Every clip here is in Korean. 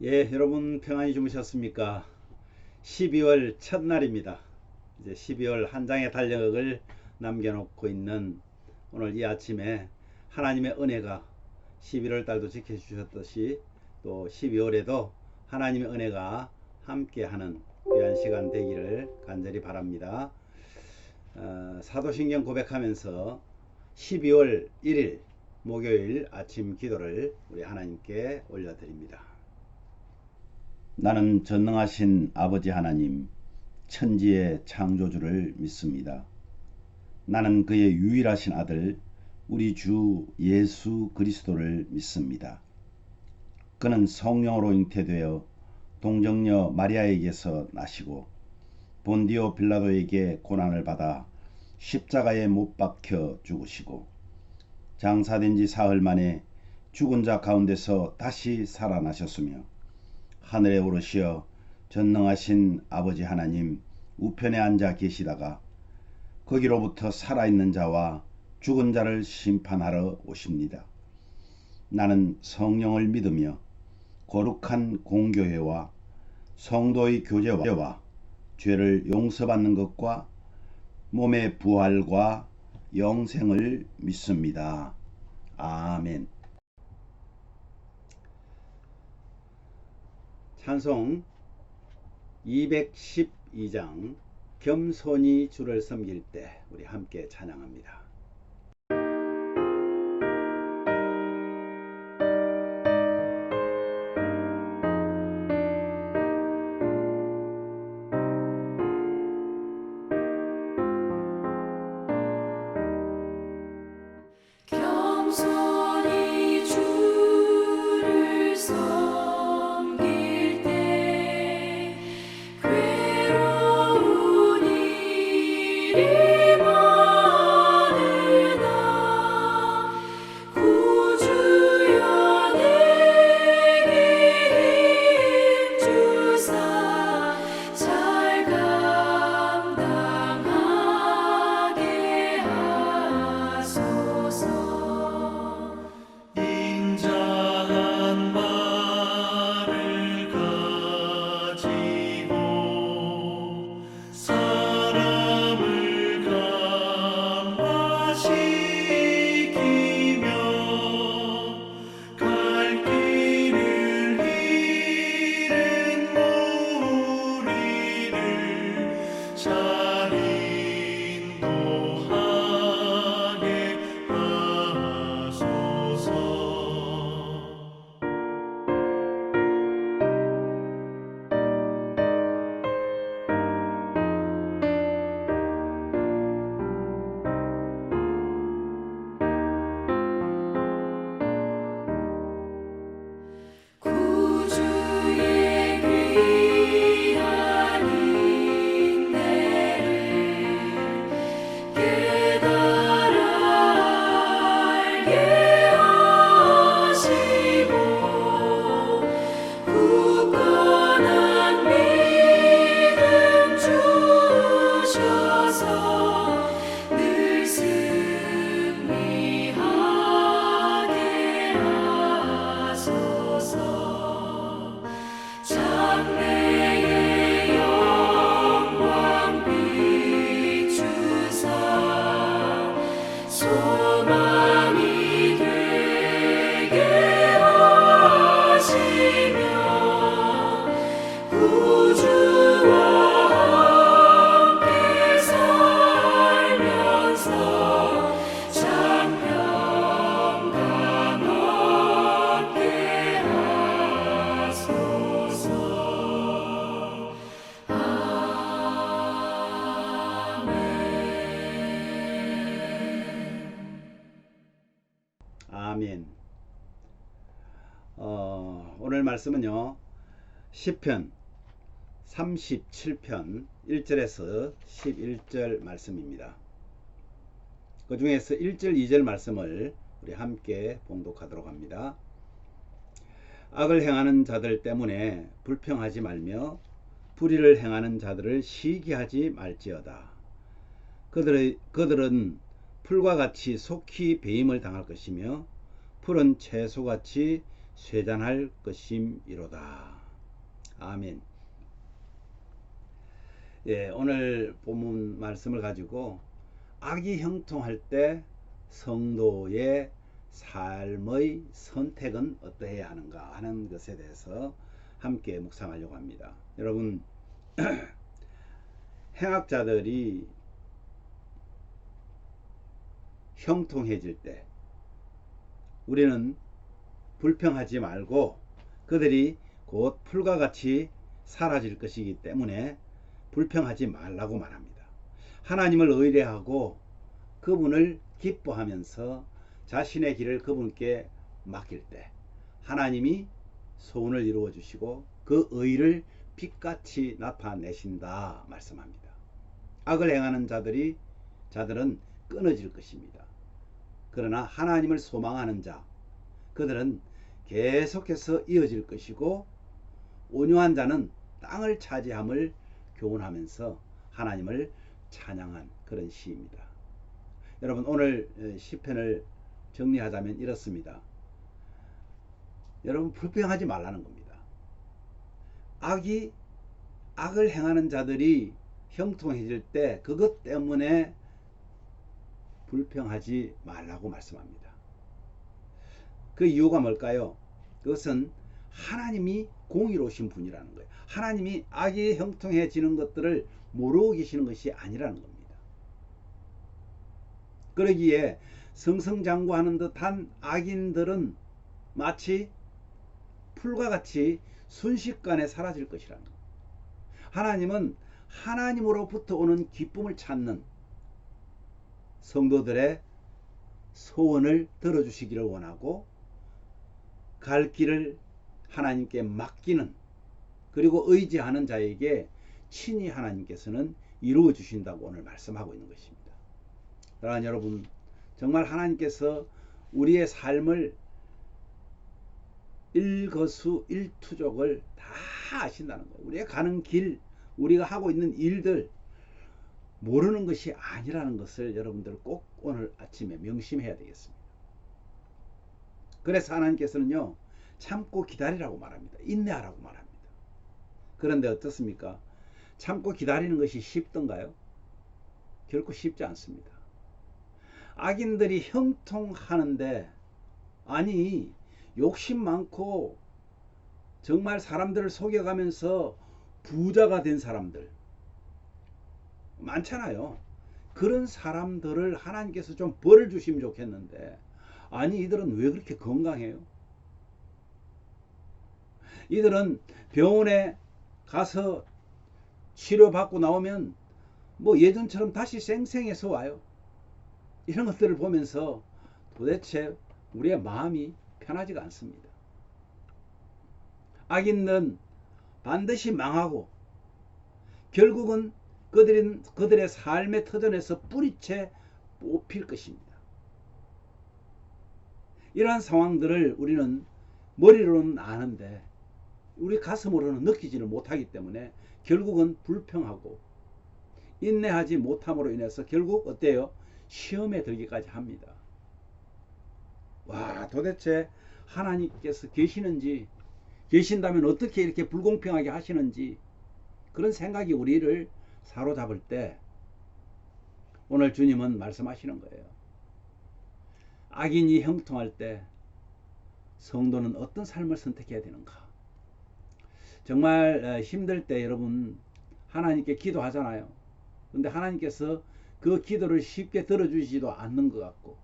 예, 여러분 평안히 주무셨습니까? 12월 첫날입니다. 이제 12월 한 장의 달력을 남겨놓고 있는 오늘 이 아침에 하나님의 은혜가 11월 달도 지켜주셨듯이 또 12월에도 하나님의 은혜가 함께하는 귀한 시간 되기를 간절히 바랍니다. 사도신경 고백하면서 12월 1일 목요일 아침 기도를 우리 하나님께 올려드립니다. 나는 전능하신 아버지 하나님, 천지의 창조주를 믿습니다. 나는 그의 유일하신 아들, 우리 주 예수 그리스도를 믿습니다. 그는 성령으로 잉태되어 동정녀 마리아에게서 나시고 본디오 빌라도에게 고난을 받아 십자가에 못 박혀 죽으시고 장사된 지 사흘 만에 죽은 자 가운데서 다시 살아나셨으며 하늘에 오르시어 전능하신 아버지 하나님 우편에 앉아 계시다가 거기로부터 살아있는 자와 죽은 자를 심판하러 오십니다. 나는 성령을 믿으며 거룩한 공교회와 성도의 교제와 죄를 용서받는 것과 몸의 부활과 영생을 믿습니다. 아멘. 찬송 212장 겸손히 주를 섬길 때 우리 함께 찬양합니다. 겸손히 주를 섬길 때 괴로운 일이 많으나 구주여 내게 힘주사 잘 감당하게 하소서. 인자한 말을 가지고 사람을 감화시키며 갈 길을 잃은 무리를 잘 인도하게 하소서. 구주의 귀한 인내를 깨달아 알게 하시고 굳건한 믿음 주셔서 늘 승리하게 하소서. 장래의 영광 비추사 소망이 되게 하시며 구주와 함께 살면서 장평강 얻게 하소서. 아멘. 오늘 말씀은요, 시편 37편 1절에서 11절 말씀입니다. 그 중에서 1절, 2절 말씀을 우리 함께 봉독하도록 합니다. 악을 행하는 자들 때문에 불평하지 말며 불의를 행하는 자들을 시기하지 말지어다. 그들은 풀과 같이 속히 배임을 당할 것이며 푸른 채소같이 쇠잔할 것임이로다. 아멘. 예, 오늘 본문 말씀을 가지고 악이 형통할 때 성도의 삶의 선택은 어떠해야 하는가 하는 것에 대해서 함께 묵상하려고 합니다. 여러분, 행악자들이 형통해질 때 우리는 불평하지 말고 그들이 곧 풀과 같이 사라질 것이기 때문에 불평하지 말라고 말합니다. 하나님을 의뢰하고 그분을 기뻐하면서 자신의 길을 그분께 맡길 때 하나님이 소원을 이루어 주시고 그 의를 빛같이 나타내신다 말씀합니다. 악을 행하는 자들은 끊어질 것입니다. 그러나 하나님을 소망하는 자, 그들은 계속해서 이어질 것이고 온유한 자는 땅을 차지함을 교훈하면서 하나님을 찬양한 그런 시입니다. 여러분, 오늘 시편을 정리하자면 이렇습니다. 여러분, 불평하지 말라는 겁니다. 악을 행하는 자들이 형통해질 때 그것 때문에 불평하지 말라고 말씀합니다. 그 이유가 뭘까요? 그것은 하나님이 공의로우신 분이라는 거예요. 하나님이 악이 형통해지는 것들을 모르고 계시는 것이 아니라는 겁니다. 그러기에 승승장구하는 듯한 악인들은 마치 풀과 같이 순식간에 사라질 것이라는 겁니다. 하나님은 하나님으로부터 오는 기쁨을 찾는 성도들의 소원을 들어주시기를 원하고 갈 길을 하나님께 맡기는 그리고 의지하는 자에게 친히 하나님께서는 이루어 주신다고 오늘 말씀하고 있는 것입니다. 사랑하는 여러분, 정말 하나님께서 우리의 삶을 일거수일투족을 다 아신다는 거예요. 우리가 가는 길, 우리가 하고 있는 일들 모르는 것이 아니라는 것을 여러분들 꼭 오늘 아침에 명심해야 되겠습니다. 그래서 하나님께서는요, 참고 기다리라고 말합니다. 인내하라고 말합니다. 그런데 어떻습니까? 참고 기다리는 것이 쉽던가요? 결코 쉽지 않습니다. 악인들이 형통하는데, 아니 욕심 많고 정말 사람들을 속여가면서 부자가 된 사람들 많잖아요. 그런 사람들을 하나님께서 좀 벌을 주시면 좋겠는데, 아니 이들은 왜 그렇게 건강해요? 이들은 병원에 가서 치료받고 나오면 뭐 예전처럼 다시 쌩쌩해서 와요. 이런 것들을 보면서 도대체 우리의 마음이 편하지가 않습니다. 악인은 반드시 망하고 결국은 그들의 삶의 터전에서 뿌리채 뽑힐 것입니다. 이러한 상황들을 우리는 머리로는 아는데 우리 가슴으로는 느끼지를 못하기 때문에 결국은 불평하고 인내하지 못함으로 인해서 결국 어때요? 시험에 들기까지 합니다. 와, 도대체 하나님께서 계신다면 어떻게 이렇게 불공평하게 하시는지, 그런 생각이 우리를 사로잡을 때 오늘 주님은 말씀하시는 거예요. 악인이 형통할 때 성도는 어떤 삶을 선택해야 되는가? 정말 힘들 때 여러분 하나님께 기도하잖아요. 근데 하나님께서 그 기도를 쉽게 들어주시지도 않는 것 같고,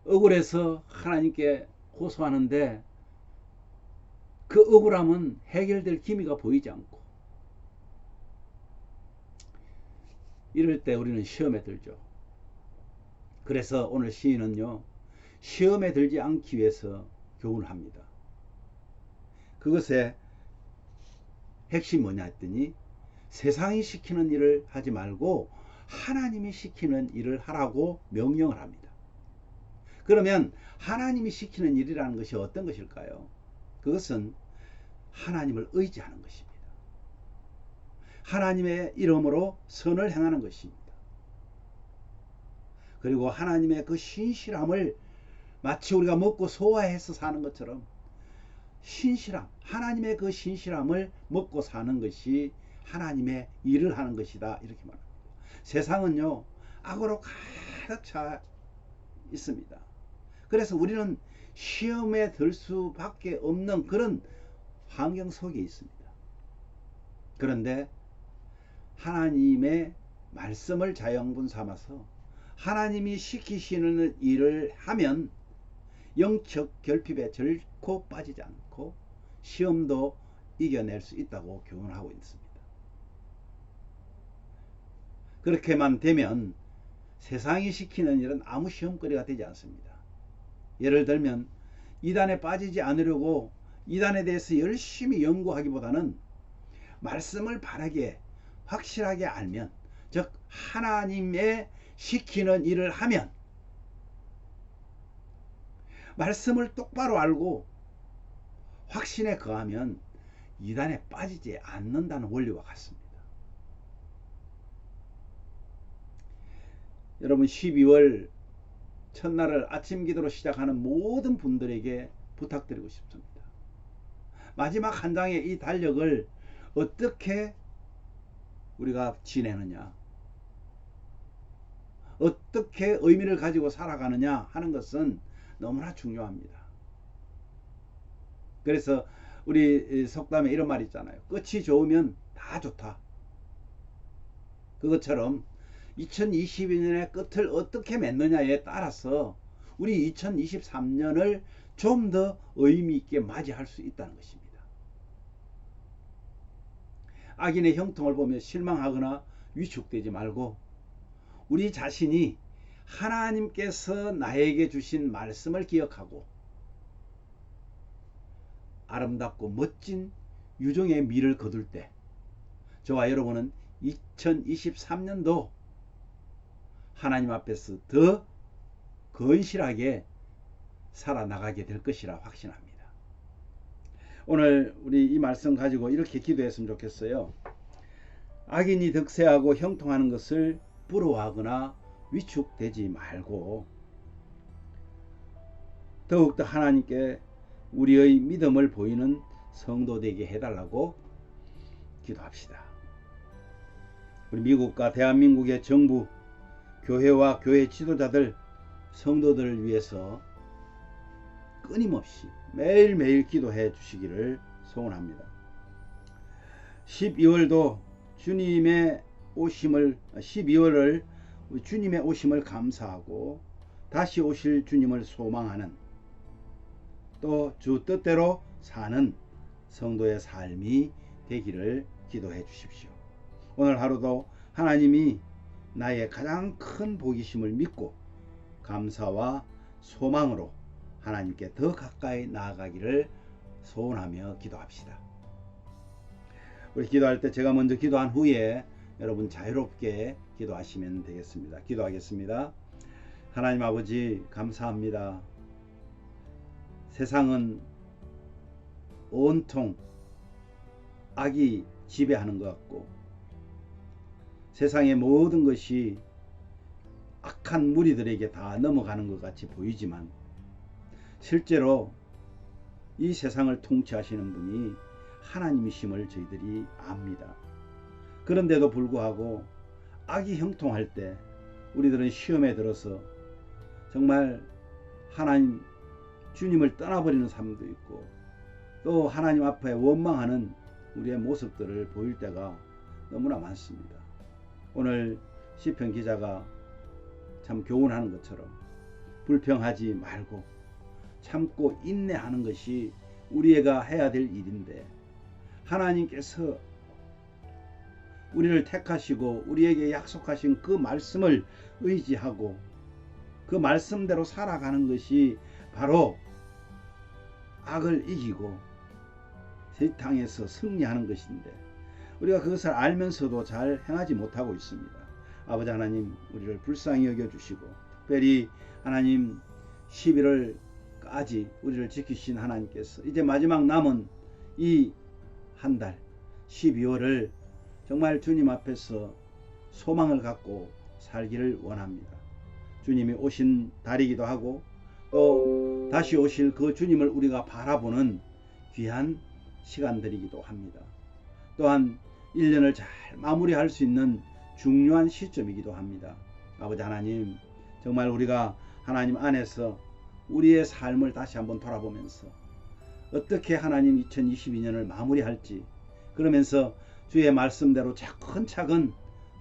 억울해서 하나님께 호소하는데 그 억울함은 해결될 기미가 보이지 않고, 이럴 때 우리는 시험에 들죠. 그래서 오늘 시인은요, 시험에 들지 않기 위해서 교훈을 합니다. 그것의 핵심이 뭐냐 했더니, 세상이 시키는 일을 하지 말고 하나님이 시키는 일을 하라고 명령을 합니다. 그러면 하나님이 시키는 일이라는 것이 어떤 것일까요? 그것은 하나님을 의지하는 것입니다. 하나님의 이름으로 선을 행하는 것입니다. 그리고 하나님의 그 신실함을 마치 우리가 먹고 소화해서 사는 것처럼 신실함, 하나님의 그 신실함을 먹고 사는 것이 하나님의 일을 하는 것이다, 이렇게 말합니다. 세상은요 악으로 가득 차 있습니다. 그래서 우리는 시험에 들 수밖에 없는 그런 환경 속에 있습니다. 그런데 하나님의 말씀을 자양분 삼아서 하나님이 시키시는 일을 하면 영적 결핍에 결코 빠지지 않고 시험도 이겨낼 수 있다고 교훈하고 있습니다. 그렇게만 되면 세상이 시키는 일은 아무 시험거리가 되지 않습니다. 예를 들면 이단에 빠지지 않으려고 이단에 대해서 열심히 연구하기보다는 말씀을 바르게 확실하게 알면, 즉 하나님의 시키는 일을 하면, 말씀을 똑바로 알고 확신에 거하면 이단에 빠지지 않는다는 원리와 같습니다. 여러분, 12월 첫날을 아침 기도로 시작하는 모든 분들에게 부탁드리고 싶습니다. 마지막 한 장의 이 달력을 어떻게 우리가 지내느냐, 어떻게 의미를 가지고 살아가느냐 하는 것은 너무나 중요합니다. 그래서 우리 속담에 이런 말이 있잖아요. 끝이 좋으면 다 좋다. 그것처럼 2022년의 끝을 어떻게 맺느냐에 따라서 우리 2023년을 좀 더 의미 있게 맞이할 수 있다는 것입니다. 악인의 형통을 보며 실망하거나 위축되지 말고 우리 자신이 하나님께서 나에게 주신 말씀을 기억하고 아름답고 멋진 유종의 미를 거둘 때 저와 여러분은 2023년도 하나님 앞에서 더 건실하게 살아나가게 될 것이라 확신합니다. 오늘 우리 이 말씀 가지고 이렇게 기도했으면 좋겠어요. 악인이 득세하고 형통하는 것을 부러워하거나 위축되지 말고 더욱더 하나님께 우리의 믿음을 보이는 성도 되게 해달라고 기도합시다. 우리 미국과 대한민국의 정부, 교회와 교회 지도자들, 성도들을 위해서 끊임없이 매일매일 기도해 주시기를 소원합니다. 12월도 주님의 오심을 12월을 주님의 오심을 감사하고 다시 오실 주님을 소망하는, 또 주 뜻대로 사는 성도의 삶이 되기를 기도해 주십시오. 오늘 하루도 하나님이 나의 가장 큰 복이심을 믿고 감사와 소망으로 하나님께 더 가까이 나아가기를 소원하며 기도합시다. 우리 기도할 때 제가 먼저 기도한 후에 여러분 자유롭게 기도하시면 되겠습니다. 기도하겠습니다. 하나님 아버지, 감사합니다. 세상은 온통 악이 지배하는 것 같고 세상의 모든 것이 악한 무리들에게 다 넘어가는 것 같이 보이지만 실제로 이 세상을 통치하시는 분이 하나님이심을 저희들이 압니다. 그런데도 불구하고 악이 형통할 때 우리들은 시험에 들어서 정말 하나님, 주님을 떠나버리는 삶도 있고 또 하나님 앞에 원망하는 우리의 모습들을 보일 때가 너무나 많습니다. 오늘 시편 기자가 참 교훈하는 것처럼 불평하지 말고 참고 인내하는 것이 우리가 해야 될 일인데, 하나님께서 우리를 택하시고 우리에게 약속하신 그 말씀을 의지하고 그 말씀대로 살아가는 것이 바로 악을 이기고 세상에서 승리하는 것인데 우리가 그것을 알면서도 잘 행하지 못하고 있습니다. 아버지 하나님, 우리를 불쌍히 여겨주시고 특별히 하나님 11월까지 우리를 지키신 하나님께서 이제 마지막 남은 이 한 달 12월을 정말 주님 앞에서 소망을 갖고 살기를 원합니다. 주님이 오신 달이기도 하고 또 다시 오실 그 주님을 우리가 바라보는 귀한 시간들이기도 합니다. 또한 1년을 잘 마무리할 수 있는 중요한 시점이기도 합니다. 아버지 하나님, 정말 우리가 하나님 안에서 우리의 삶을 다시 한번 돌아보면서 어떻게 하나님 2022년을 마무리할지, 그러면서 주의 말씀대로 차근차근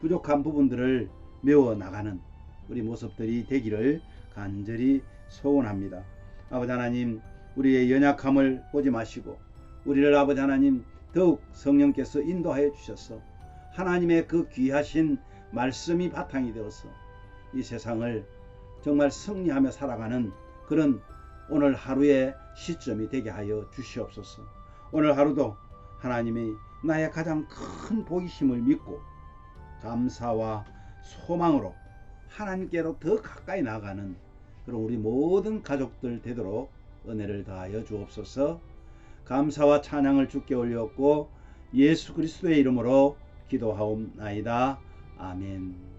부족한 부분들을 메워 나가는 우리 모습들이 되기를 간절히 소원합니다. 아버지 하나님, 우리의 연약함을 보지 마시고 우리를 아버지 하나님 더욱 성령께서 인도하여 주셔서 하나님의 그 귀하신 말씀이 바탕이 되어서 이 세상을 정말 승리하며 살아가는 그런 오늘 하루의 시점이 되게 하여 주시옵소서. 오늘 하루도 하나님이 나의 가장 큰 복이심을 믿고 감사와 소망으로 하나님께로 더 가까이 나가는 그런 우리 모든 가족들 되도록 은혜를 더하여 주옵소서. 감사와 찬양을 주께 올렸고 예수 그리스도의 이름으로 기도하옵나이다. 아멘.